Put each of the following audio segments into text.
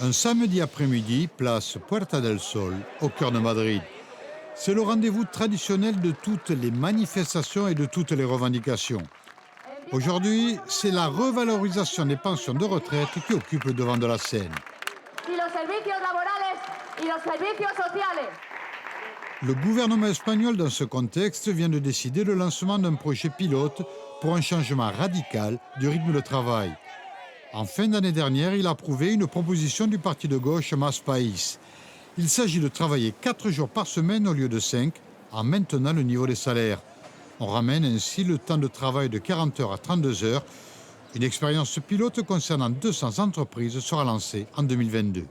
Un samedi après-midi, place Puerta del Sol, au cœur de Madrid. C'est le rendez-vous traditionnel de toutes les manifestations et de toutes les revendications. Aujourd'hui, c'est la revalorisation des pensions de retraite qui occupe le devant de la scène. Le gouvernement espagnol, dans ce contexte, vient de décider le lancement d'un projet pilote pour un changement radical du rythme de travail. En fin d'année dernière, il a approuvé une proposition du parti de gauche Mas País. Il s'agit de travailler 4 jours par semaine au lieu de 5, en maintenant le niveau des salaires. On ramène ainsi le temps de travail de 40 heures à 32 heures. Une expérience pilote concernant 200 entreprises sera lancée en 2022.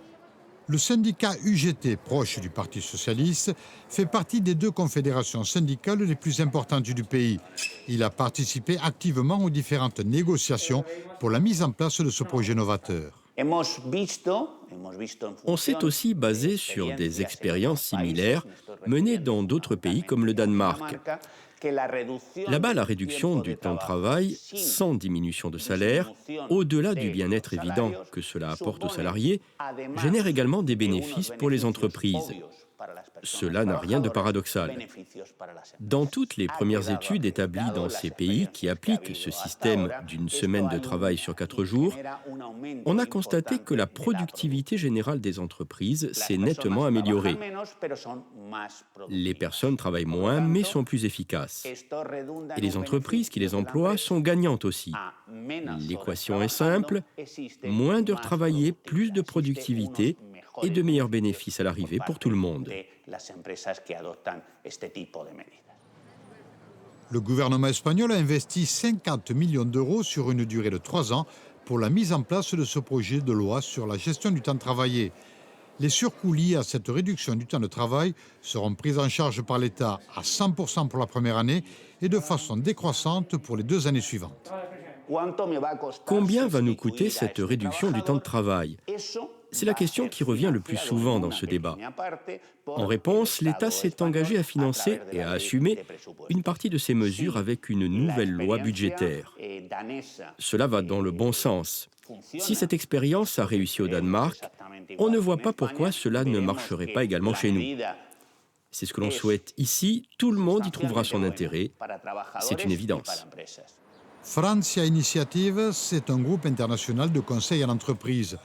Le syndicat UGT, proche du Parti socialiste, fait partie des 2 confédérations syndicales les plus importantes du pays. Il a participé activement aux différentes négociations pour la mise en place de ce projet novateur. On s'est aussi basé sur des expériences similaires menées dans d'autres pays comme le Danemark. Là-bas, la réduction du temps de travail, sans diminution de salaire, au-delà du bien-être évident que cela apporte aux salariés, génère également des bénéfices pour les entreprises. Cela n'a rien de paradoxal. Dans toutes les premières études établies dans ces pays qui appliquent ce système d'une semaine de travail sur 4 jours, on a constaté que la productivité générale des entreprises s'est nettement améliorée. Les personnes travaillent moins mais sont plus efficaces. Et les entreprises qui les emploient sont gagnantes aussi. L'équation est simple, moins d'heures travaillées, plus de productivité et de meilleurs bénéfices à l'arrivée pour tout le monde. Le gouvernement espagnol a investi 50 millions d'euros sur une durée de 3 ans pour la mise en place de ce projet de loi sur la gestion du temps travaillé. Les surcoûts liés à cette réduction du temps de travail seront pris en charge par l'État à 100% pour la première année et de façon décroissante pour les 2 années suivantes. Combien va nous coûter cette réduction du temps de travail ? C'est la question qui revient le plus souvent dans ce débat. En réponse, l'État s'est engagé à financer et à assumer une partie de ces mesures avec une nouvelle loi budgétaire. Cela va dans le bon sens. Si cette expérience a réussi au Danemark, on ne voit pas pourquoi cela ne marcherait pas également chez nous. C'est ce que l'on souhaite ici, tout le monde y trouvera son intérêt, c'est une évidence. Francia Initiative, c'est un groupe international de conseil à l'entreprise.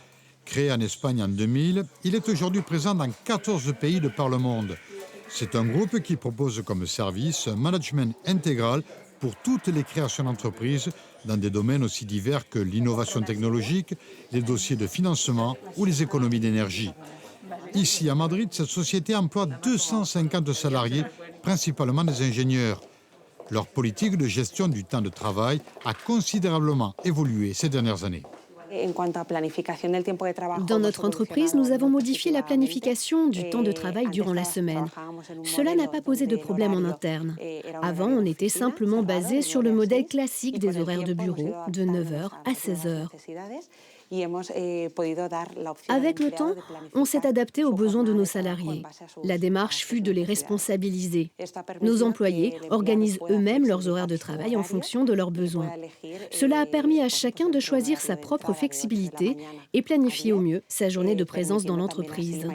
Créé en Espagne en 2000, il est aujourd'hui présent dans 14 pays de par le monde. C'est un groupe qui propose comme service un management intégral pour toutes les créations d'entreprises dans des domaines aussi divers que l'innovation technologique, les dossiers de financement ou les économies d'énergie. Ici, à Madrid, cette société emploie 250 salariés, principalement des ingénieurs. Leur politique de gestion du temps de travail a considérablement évolué ces dernières années. Dans notre entreprise, nous avons modifié la planification du temps de travail durant la semaine. Cela n'a pas posé de problème en interne. Avant, on était simplement basé sur le modèle classique des horaires de bureau, de 9 heures à 16 heures. Avec le temps, on s'est adapté aux besoins de nos salariés. La démarche fut de les responsabiliser. Nos employés organisent eux-mêmes leurs horaires de travail en fonction de leurs besoins. Cela a permis à chacun de choisir sa propre flexibilité et planifier au mieux sa journée de présence dans l'entreprise.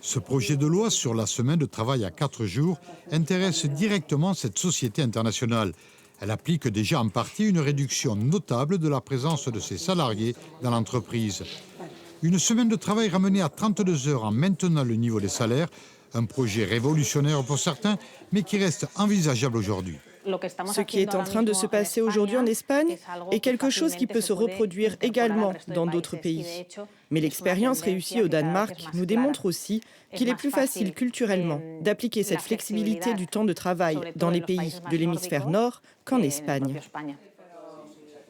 Ce projet de loi sur la semaine de travail à 4 jours intéresse directement cette société internationale. Elle applique déjà en partie une réduction notable de la présence de ses salariés dans l'entreprise. Une semaine de travail ramenée à 32 heures en maintenant le niveau des salaires, un projet révolutionnaire pour certains, mais qui reste envisageable aujourd'hui. Ce qui est en train de se passer aujourd'hui en Espagne est quelque chose qui peut se reproduire également dans d'autres pays. Mais l'expérience réussie au Danemark nous démontre aussi qu'il est plus facile culturellement d'appliquer cette flexibilité du temps de travail dans les pays de l'hémisphère nord qu'en Espagne.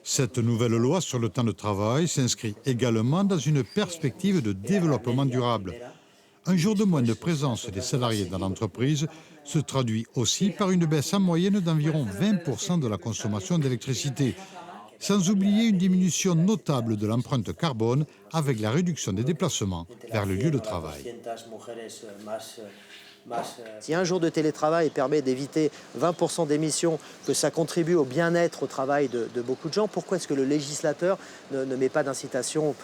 Cette nouvelle loi sur le temps de travail s'inscrit également dans une perspective de développement durable. Un jour de moins de présence des salariés dans l'entreprise se traduit aussi par une baisse en moyenne d'environ 20% de la consommation d'électricité. sans oublier une diminution notable de l'empreinte carbone avec la réduction des déplacements vers le lieu de travail. Si un jour de télétravail permet d'éviter 20% d'émissions, que ça contribue au bien-être au travail de beaucoup de gens, pourquoi est-ce que le législateur ne met pas d'incitation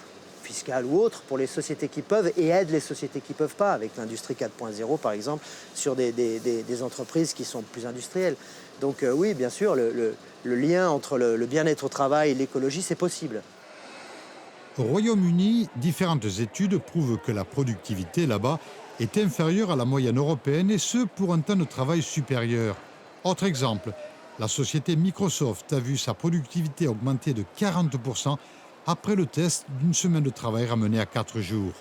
fiscale ou autre pour les sociétés qui peuvent et aide les sociétés qui ne peuvent pas, avec l'industrie 4.0 par exemple, sur des entreprises qui sont plus industrielles. Donc oui, bien sûr, le lien entre le bien-être au travail et l'écologie, c'est possible. Au Royaume-Uni, différentes études prouvent que la productivité là-bas est inférieure à la moyenne européenne et ce pour un temps de travail supérieur. Autre exemple, la société Microsoft a vu sa productivité augmenter de 40% après le test d'une semaine de travail ramenée à 4 jours.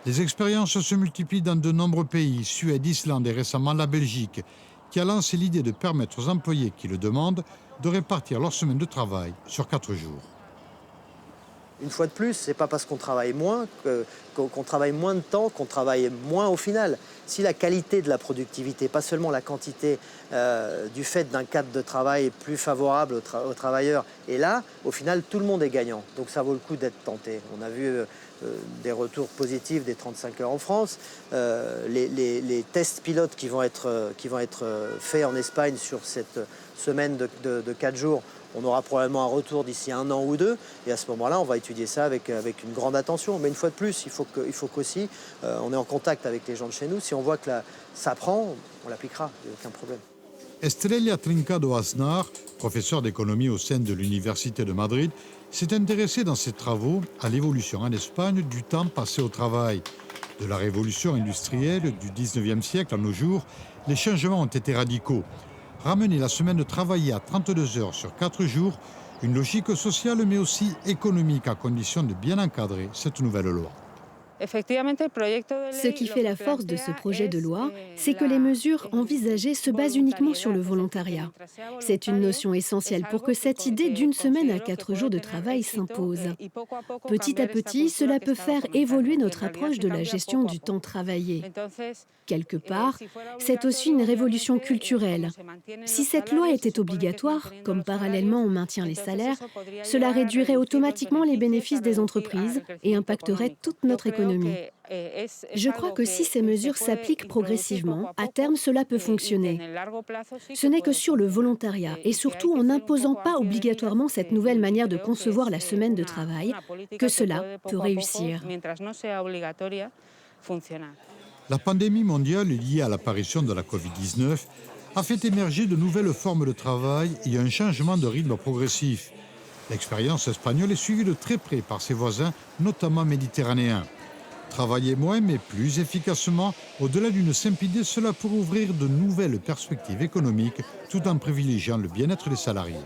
Les expériences se multiplient dans de nombreux pays, Suède, Islande et récemment la Belgique, qui a lancé l'idée de permettre aux employés qui le demandent de répartir leur semaine de travail sur 4 jours. Une fois de plus, ce n'est pas parce qu'on travaille moins, qu'on travaille moins de temps, qu'on travaille moins au final. Si la qualité de la productivité, pas seulement la quantité du fait d'un cadre de travail plus favorable aux travailleurs, est là, au final, tout le monde est gagnant. Donc ça vaut le coup d'être tenté. On a vu des retours positifs des 35 heures en France. Les tests pilotes qui vont être faits en Espagne sur cette semaine de 4 jours, on aura probablement un retour d'ici 1 an ou 2, et à ce moment-là, on va étudier ça avec une grande attention. Mais une fois de plus, il faut qu'aussi, on est en contact avec les gens de chez nous. Si on voit que ça prend, on l'appliquera, il n'y a aucun problème. Estrella Trincado Aznar, professeure d'économie au sein de l'Université de Madrid, s'est intéressée dans ses travaux à l'évolution en Espagne du temps passé au travail. De la révolution industrielle du 19e siècle à nos jours, les changements ont été radicaux. Ramener la semaine de travailler à 32 heures sur 4 jours, une logique sociale mais aussi économique à condition de bien encadrer cette nouvelle loi. Ce qui fait la force de ce projet de loi, c'est que les mesures envisagées se basent uniquement sur le volontariat. C'est une notion essentielle pour que cette idée d'une semaine à 4 jours de travail s'impose. Petit à petit, cela peut faire évoluer notre approche de la gestion du temps travaillé. Quelque part, c'est aussi une révolution culturelle. Si cette loi était obligatoire, comme parallèlement on maintient les salaires, cela réduirait automatiquement les bénéfices des entreprises et impacterait toute notre économie. Je crois que si ces mesures s'appliquent progressivement, à terme, cela peut fonctionner. Ce n'est que sur le volontariat et surtout en n'imposant pas obligatoirement cette nouvelle manière de concevoir la semaine de travail que cela peut réussir. La pandémie mondiale liée à l'apparition de la Covid-19 a fait émerger de nouvelles formes de travail et un changement de rythme progressif. L'expérience espagnole est suivie de très près par ses voisins, notamment méditerranéens. Travailler moins mais plus efficacement, au-delà d'une simple idée, cela pourrait ouvrir de nouvelles perspectives économiques tout en privilégiant le bien-être des salariés.